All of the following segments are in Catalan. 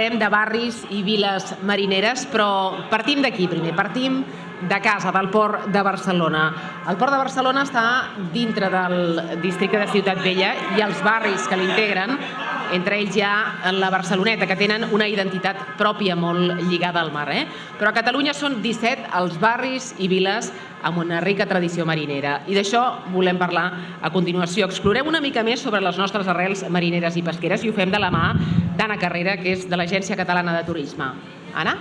parlarem de barris i viles marineres, però partim d'aquí primer, partim de casa, del Port de Barcelona. El Port de Barcelona està dintre del districte de Ciutat Vella i els barris que l'integren, entre ells hi ha la Barceloneta, que tenen una identitat pròpia molt lligada al mar. Però a Catalunya són 17 els barris i viles amb una rica tradició marinera. I d'això volem parlar a continuació. Explorem una mica més sobre les nostres arrels marineres i pesqueres i ho fem de la mà d'Anna Carrera, que és de l'Agència Catalana de Turisme. Anna?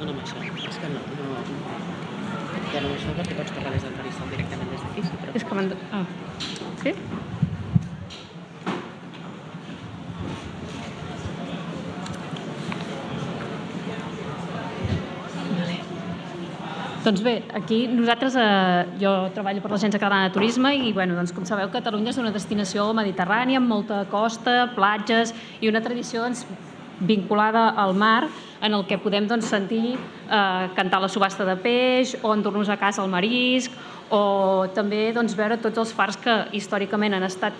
No, això, és que no. Ja no això perquè pots parlar des del faristol directament des d'aquí. És que m'han... Ah, sí? Doncs bé, aquí nosaltres, jo treballo per l'Agència Catalana de Turisme i, com sabeu, Catalunya és una destinació mediterrània amb molta costa, platges i una tradició vinculada al mar en el que podem sentir cantar la subhasta de peix o endur-nos a casa al marisc o també veure tots els fars que històricament han estat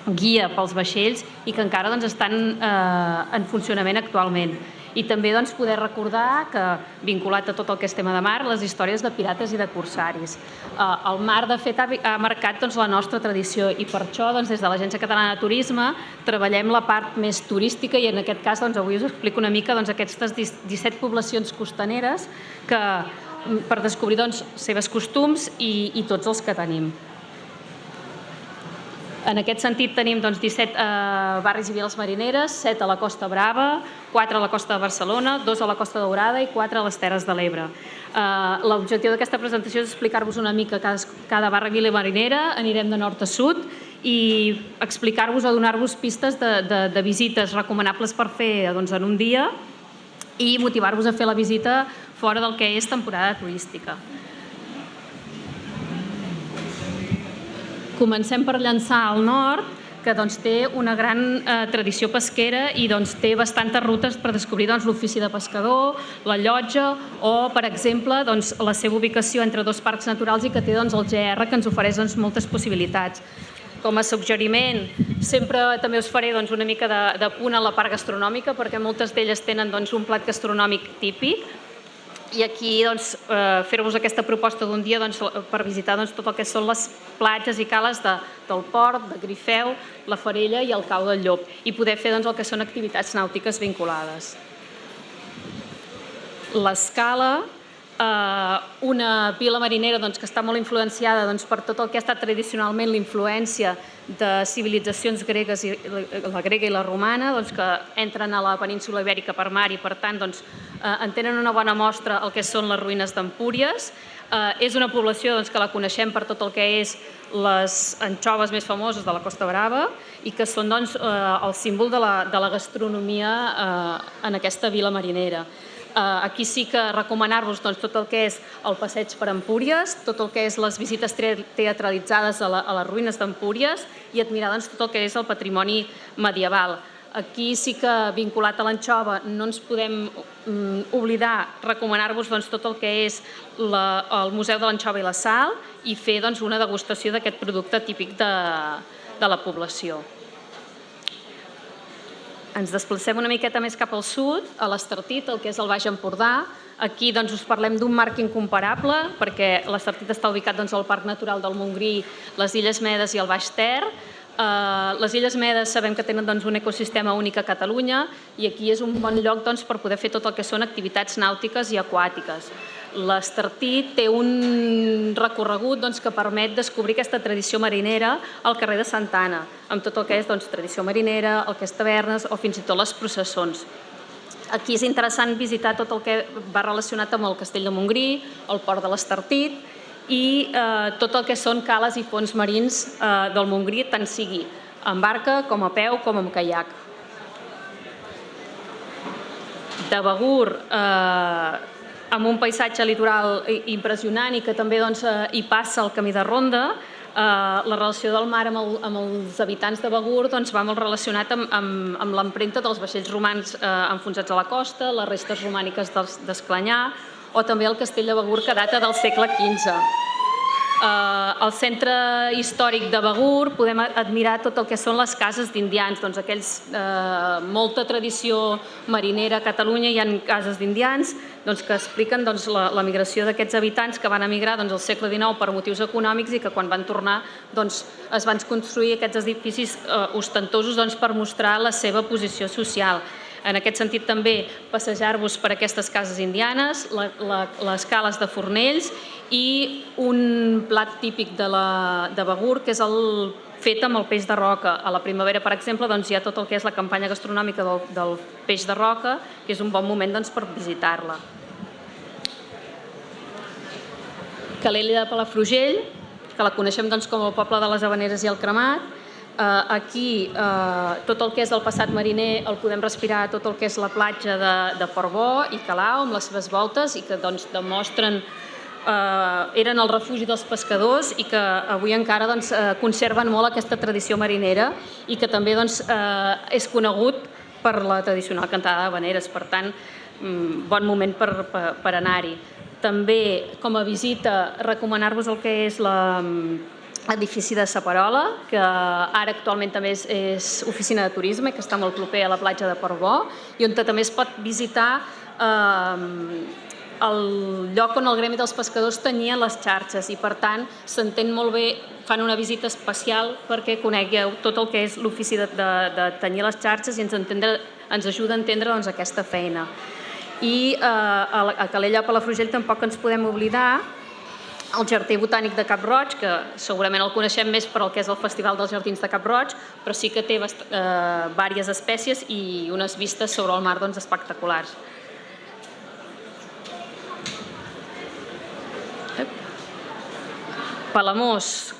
guia pels vaixells i que encara estan en funcionament actualment. I també poder recordar que, vinculat a tot el que és tema de mar, les històries de pirates i de corsaris. El mar, de fet, ha marcat la nostra tradició i per això, des de l'Agència Catalana de Turisme, treballem la part més turística i en aquest cas avui us explico una mica aquestes 17 poblacions costaneres per descobrir seves costums i tots els que tenim. En aquest sentit tenim 17 barris i viles marineres, 7 a la Costa Brava, 4 a la Costa de Barcelona, 2 a la Costa Daurada i 4 a les Terres de l'Ebre. L'objectiu d'aquesta presentació és explicar-vos una mica cada barri i vila marinera, anirem de nord a sud i explicar-vos o donar-vos pistes de visites recomanables per fer en un dia i motivar-vos a fer la visita fora del que és temporada turística. Comencem per Llançà al nord, que té una gran tradició pesquera i té bastantes rutes per descobrir l'ofici de pescador, la llotja o, per exemple, la seva ubicació entre dos parcs naturals i que té el GR, que ens ofereix moltes possibilitats. Com a suggeriment, sempre també us faré una mica de punt a la part gastronòmica, perquè moltes d'elles tenen un plat gastronòmic típic, i aquí fer-vos aquesta proposta d'un dia per visitar tot el que són les platges i cales del Port, de Grifeu, la Farella i el Cau del Llop i poder fer el que són activitats nàutiques vinculades. L'Escala, una vila marinera que està molt influenciada per tot el que ha estat tradicionalment la influència de civilitzacions gregues, la grega i la romana, que entren a la península ibèrica per mar i, per tant, en tenen una bona mostra el que són les ruïnes d'Empúries. És una població que la coneixem per tot el que és les anxoves més famoses de la Costa Brava i que són el símbol de la gastronomia en aquesta vila marinera. Aquí sí que recomanar-vos tot el que és el passeig per Empúries, tot el que és les visites teatralitzades a les ruïnes d'Empúries i admirar tot el que és el patrimoni medieval. Aquí sí que, vinculat a l'anxova, no ens podem oblidar recomanar-vos tot el que és el Museu de l'Anxova i la Sal i fer una degustació d'aquest producte típic de la població. Ens desplacem una miqueta més cap al sud, a l'Estartit, el que és el Baix Empordà. Aquí us parlem d'un marc incomparable, perquè l'Estartit està ubicat al Parc Natural del Montgrí, les Illes Medes i el Baix Ter. Les Illes Medes sabem que tenen un ecosistema únic a Catalunya i aquí és un bon lloc per poder fer tot el que són activitats nàutiques i aquàtiques. L'Estartit té un recorregut que permet descobrir aquesta tradició marinera al carrer de Santa Anna, amb tot el que és tradició marinera, el que és tavernes o fins i tot les processons. Aquí és interessant visitar tot el que va relacionat amb el Castell de Montgrí, el Port de l'Estartit i tot el que són cales i fons marins del Montgrí, tant sigui en barca com a peu com amb caiac. De Begur, amb un paisatge litoral impressionant i que també hi passa el camí de Ronda, La relació del mar amb els habitants de Begur doncs, va molt relacionat amb l'empremta dels vaixells romans enfonsats a la costa, les restes romàniques d'Esclanyà o també el castell de Begur, que data del segle XV. Al centre històric de Begur podem admirar tot el que són les cases d'indians, doncs molta tradició marinera a Catalunya, hi ha cases d'indians que expliquen la migració d'aquests habitants que van emigrar al segle XIX per motius econòmics i que quan van tornar es van construir aquests edificis ostentosos per mostrar la seva posició social. En aquest sentit també passejar-vos per aquestes cases indianes, les cales de Fornells i un plat típic de Begur que és el fet amb el peix de roca. A la primavera, per exemple, hi ha tot el que és la campanya gastronòmica del peix de roca, que és un bon moment per visitar-la. Calella de Palafrugell, que la coneixem com el poble de les Havaneres i el cremat. Aquí tot el que és el passat mariner el podem respirar a tot el que és la platja de Portbou i Calau amb les seves voltes i que demostren eren el refugi dels pescadors i que avui encara conserven molt aquesta tradició marinera i que també és conegut per la tradicional cantada d'havaneres. Per tant, bon moment per anar-hi. També, com a visita, recomanar-vos el que és l'edifici de Saparola, que ara actualment també és oficina de turisme, que està molt proper a la platja de Portbou, i on també es pot visitar el lloc on el gremi dels pescadors tenia les xarxes i, per tant, s'entén molt bé, fan una visita especial perquè conegueu tot el que és l'ofici de tenyir les xarxes i ens ajuda a entendre aquesta feina. I a Calella de Palafrugell tampoc ens podem oblidar el Jardí Botànic de Cap-roig, que segurament el coneixem més per el que és el Festival dels Jardins de Cap-roig, però sí que té diverses espècies i unes vistes sobre el mar espectaculars. Palamós,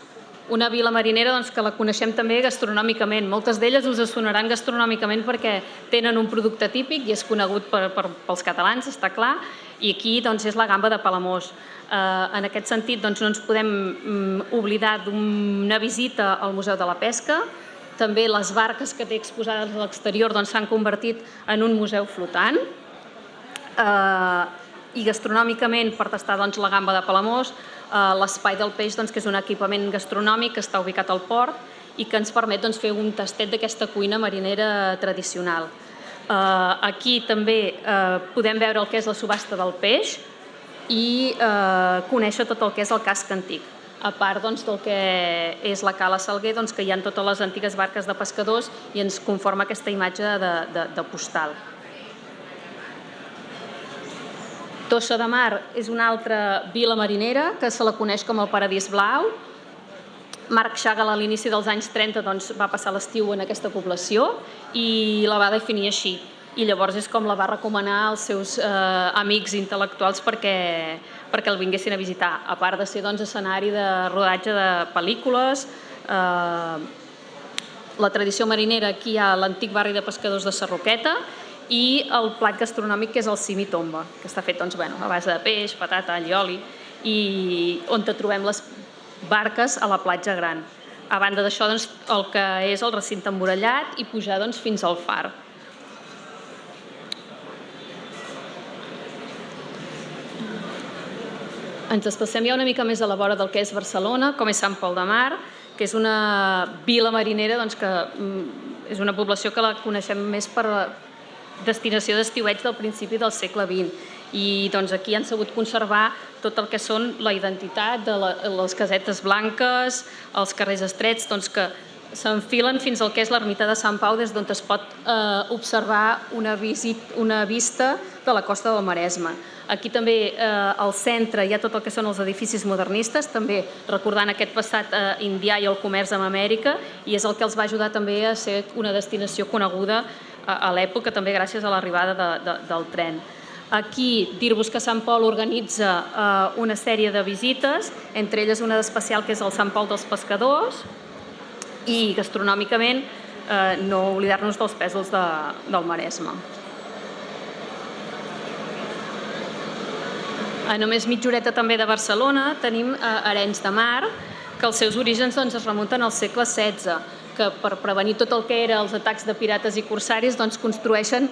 una vila marinera que la coneixem també gastronòmicament. Moltes d'elles us sonaran gastronòmicament perquè tenen un producte típic i és conegut pels catalans, està clar, i aquí és la gamba de Palamós. En aquest sentit no ens podem oblidar d'una visita al Museu de la Pesca. També les barques que té exposades a l'exterior s'han convertit en un museu flotant. I gastronòmicament, per tastar la gamba de Palamós, l'Espai del Peix, que és un equipament gastronòmic que està ubicat al port i que ens permet fer un tastet d'aquesta cuina marinera tradicional. Aquí també podem veure el que és la subhasta del peix i conèixer tot el que és el casc antic, a part del que és la cala Salguer, que hi ha totes les antigues barques de pescadors i ens conforma aquesta imatge de postal. Tossa de Mar és una altra vila marinera que se la coneix com el Paradís Blau. Marc Chagall a l'inici dels anys 30 va passar l'estiu en aquesta població i la va definir així. I llavors és com la va recomanar als seus amics intel·lectuals perquè el vinguessin a visitar, a part de ser escenari de rodatge de pel·lícules. La tradició marinera, aquí hi ha l'antic barri de pescadors de Sarroqueta i el plat gastronòmic que és el cimi tomba, que està fet a base de peix, patata, all i oli, i on trobem les barques a la platja gran. A banda d'això, el que és el recinte emmurallat i pujar fins al far. Ens desplacem ja una mica més a la vora del que és Barcelona, com és Sant Pol de Mar, que és una vila marinera que és una població que la coneixem més per destinació d'estiueig del principi del segle XX. I aquí han sabut conservar tot el que són la identitat de les casetes blanques, els carrers estrets, que s'enfilen fins al que és l'ermita de Sant Pau, des d'on es pot observar una vista de la costa del Maresme. Aquí també al centre hi ha tot el que són els edificis modernistes, també recordant aquest passat indià i el comerç amb Amèrica, i és el que els va ajudar també a ser una destinació coneguda a l'època, també gràcies a l'arribada del tren. Aquí, dir-vos que Sant Pol organitza una sèrie de visites, entre elles una d'especial que és el Sant Pol dels Pescadors, i gastronòmicament no oblidar-nos dels pèsols del Maresme. A només mitja horeta també de Barcelona tenim Arenys de Mar, que que els seus orígens es remunten al segle XVI, que per prevenir tot el que eren els atacs de pirates i corsaris construeixen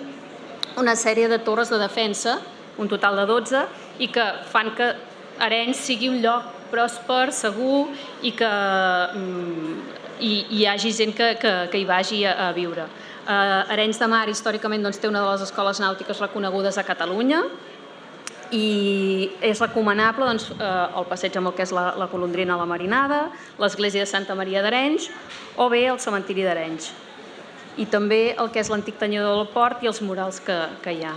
una sèrie de torres de defensa, un total de 12, i que fan que Arenys sigui un lloc pròsper, segur, i que hi hagi gent que hi vagi a viure. Arenys de Mar històricament té una de les escoles nàutiques reconegudes a Catalunya i és recomanable el passeig amb el que és la Golondrina a la Marinada, l'església de Santa Maria d'Arenys o bé el cementiri d'Arenys. I també el que és l'antic tenyidor del port i els murals que hi ha.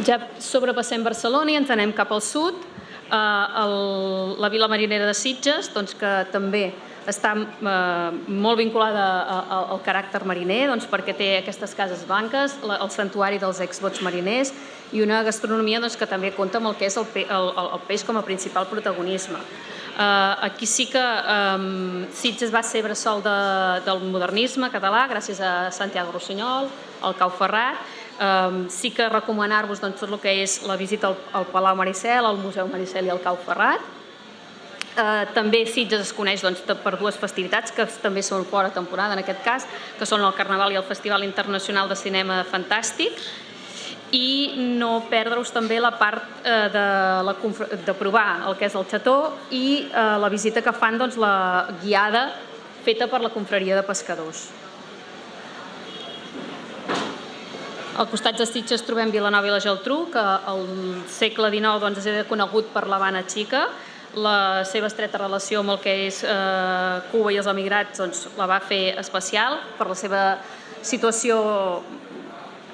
Ja sobrepassem Barcelona i ens anem cap al sud, la Vila Marinera de Sitges, que també està molt vinculada al caràcter mariner, perquè té aquestes cases blanques, el santuari dels exvots mariners i una gastronomia que també compta amb el que és el peix com a principal protagonisme. Aquí sí que Sitges va ser bressol del modernisme català gràcies a Santiago Rossinyol, al Cau Ferrat. Sí que recomanar-vos tot el que és la visita al Palau Maricel, al Museu Maricel i al Cau Ferrat. També Sitges es coneix per dues festivitats que també són fora temporada en aquest cas, que són el Carnaval i el Festival Internacional de Cinema Fantàstic, i no perdre-us també la part de provar el que és el xató i la visita que fan la guiada feta per la confraria de pescadors. Al costat de Sitges trobem Vilanova i la Geltrú, que al segle XIX és conegut per l'Havana Xica. La seva estreta relació amb el que és Cuba i els emigrats la va fer especial per la seva situació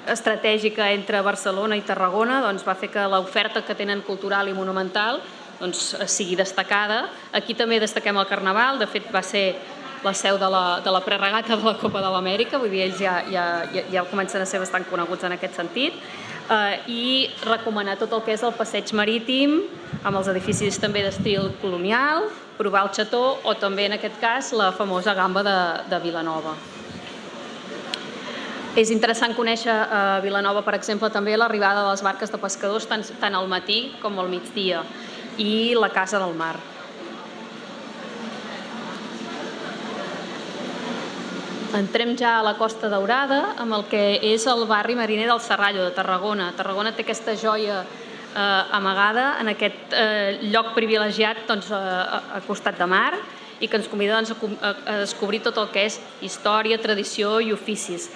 estratègica entre Barcelona i Tarragona, va fer que l'oferta que tenen cultural i monumental sigui destacada. Aquí també destaquem el Carnaval, de fet va ser la seu de la preregata de la Copa de l'Amèrica, vull dir, ells ja comencen a ser bastant coneguts en aquest sentit, i recomanar tot el que és el passeig marítim, amb els edificis també d'estil colonial, provar el xató o també, en aquest cas, la famosa gamba de Vilanova. És interessant conèixer a Vilanova, per exemple, també l'arribada de les barques de pescadors tant al matí com al migdia i la Casa del Mar. Entrem ja a la Costa Daurada, amb el que és el barri mariner del Serrallo, de Tarragona. Tarragona té aquesta joia amagada en aquest lloc privilegiat a costat de mar i que ens convida a descobrir tot el que és història, tradició i oficis.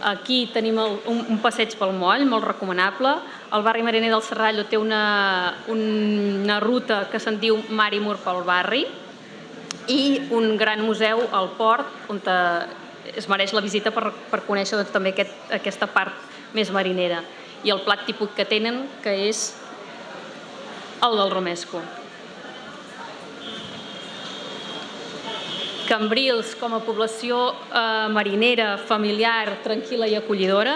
Aquí tenim un passeig pel moll, molt recomanable. El barri mariner del Serrallo té una ruta que se'n diu Mar i Mur pel barri i un gran museu al port on es mereix la visita per conèixer també aquesta part més marinera. I el plat típic que tenen, que és el del romesco. Cambrils, com a població marinera, familiar, tranquil·la i acollidora,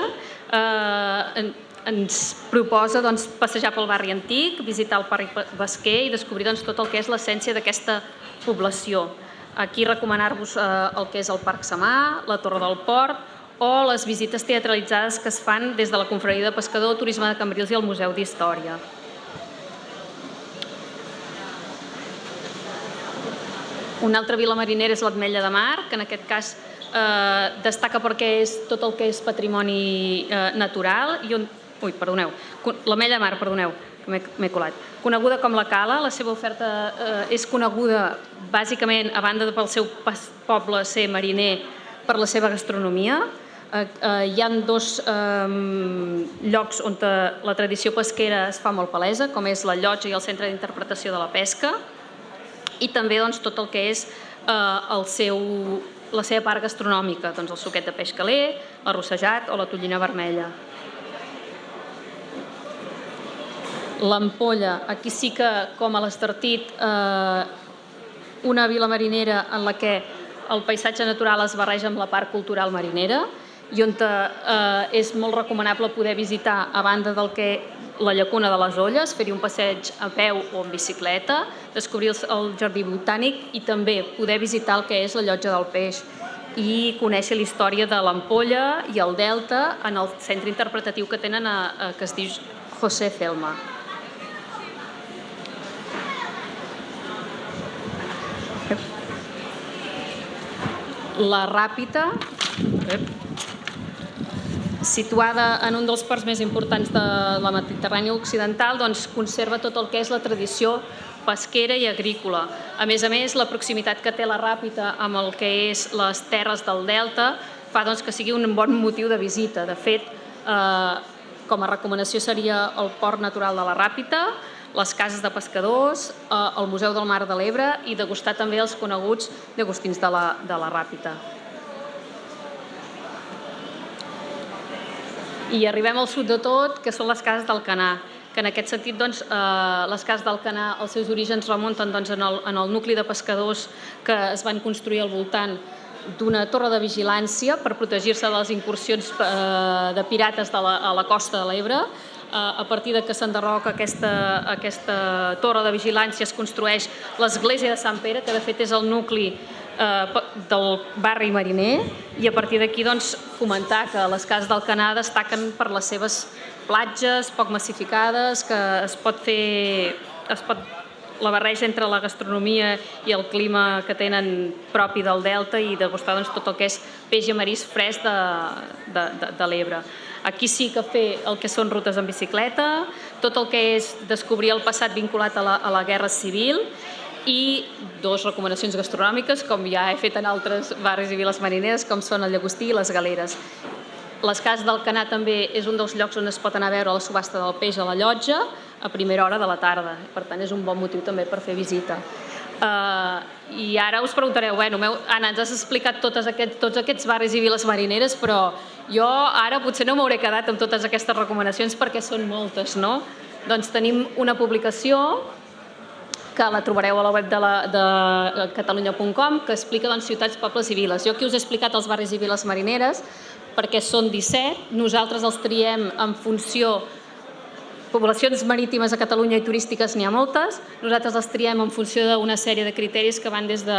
ens proposa passejar pel barri antic, visitar el parc pesquer i descobrir tot el que és l'essència d'aquesta població. Aquí recomanar-vos el que és el Parc Samà, la Torre del Port o les visites teatralitzades que es fan des de la Confraria de Pescador, Turisme de Cambrils i el Museu d'Història. Una altra vila marinera és l'Ametlla de Mar, que en aquest cas destaca perquè és tot el que és patrimoni natural. L'Ametlla de Mar, perdoneu, que m'he colat. Coneguda com la Cala, la seva oferta és coneguda bàsicament, a banda pel seu poble ser mariner, per la seva gastronomia. Hi ha dos llocs on la tradició pesquera es fa molt palesa, com és la Llotja i el Centre d'Interpretació de la Pesca, i també tot el que és la seva part gastronòmica, el suquet de peix caler, l'arrossejat o la tonyina vermella. L'Ampolla, aquí sí que, com a l'Estartit, una vila marinera en la que el paisatge natural es barreja amb la part cultural marinera i on és molt recomanable poder visitar, a banda del que la llacuna de les Olles, fer-hi un passeig a peu o en bicicleta, descobrir el jardí botànic i també poder visitar el que és la Llotja del Peix i conèixer la història de l'Ampolla i el Delta en el centre interpretatiu que tenen que es diu José Celma. La Ràpita, situada en un dels ports més importants de la Mediterrània occidental, doncs conserva tot el que és la tradició pesquera i agrícola. A més, la proximitat que té la Ràpita amb el que és les terres del Delta fa doncs, que sigui un bon motiu de visita. De fet, com a recomanació seria el Port Natural de la Ràpita, les cases de pescadors, el Museu del Mar de l'Ebre i degustar també els coneguts llagostins de la Ràpita. I arribem al sud de tot, que són les cases d'Alcanar, que en aquest sentit doncs, les cases d'Alcanar, els seus orígens remunten doncs, en el nucli de pescadors que es van construir al voltant d'una torre de vigilància per protegir-se de les incursions de pirates a la costa de l'Ebre. A partir de que s'enderroca aquesta torre de vigilància es construeix l'església de Sant Pere, que de fet és el nucli del barri mariner, i a partir d'aquí doncs, comentar que les cases d'Alcanar destaquen per les seves platges poc massificades, que es pot la barreja entre la gastronomia i el clima que tenen propi del Delta i degustar doncs, tot el que és peix i marisc fresc de l'Ebre. Aquí sí que fer el que són rutes en bicicleta, tot el que és descobrir el passat vinculat a la Guerra Civil i dues recomanacions gastronòmiques, com ja he fet en altres barris i viles marineres, com són el llagostí i les galeres. Les cases d'Alcanar també és un dels llocs on es pot anar a veure la subhasta del peix a la llotja a primera hora de la tarda. Per tant, és un bon motiu també per fer visita. I ara us preguntareu, Anna, ens has explicat tots aquests barris i viles marineres, però jo ara potser no m'hauré quedat amb totes aquestes recomanacions perquè són moltes, no? Doncs tenim una publicació que la trobareu a la web de catalunya.com, que explica ciutats, pobles i viles. Jo aquí us he explicat els barris i viles marineres perquè són 17. Nosaltres els triem en funció... Poblacions marítimes a Catalunya i turístiques n'hi ha moltes. Nosaltres les triem en funció d'una sèrie de criteris que van des de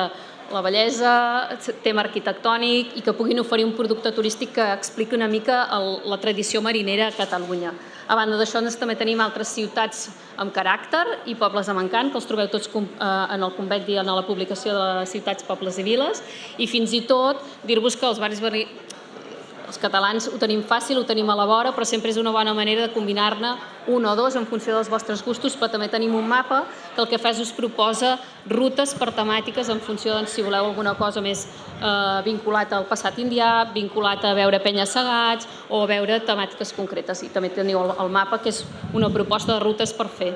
la bellesa, tema arquitectònic i que puguin oferir un producte turístic que expliqui una mica la tradició marinera a Catalunya. A banda d'això, també tenim altres ciutats amb caràcter i pobles amb encant, que els trobeu tots en el conveni i en la publicació de ciutats, pobles i viles. I fins i tot dir-vos que els barris els catalans ho tenim fàcil, ho tenim a la vora, però sempre és una bona manera de combinar-ne un o dos en funció dels vostres gustos, però també tenim un mapa que el que fa és us proposa rutes per temàtiques en funció de si voleu alguna cosa més vinculat al passat indià, vinculat a veure penya-segats o a veure temàtiques concretes. I també teniu el mapa, que és una proposta de rutes per fer.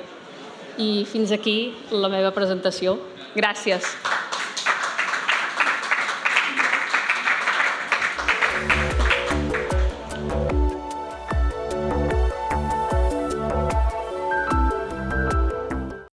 I fins aquí la meva presentació. Gràcies.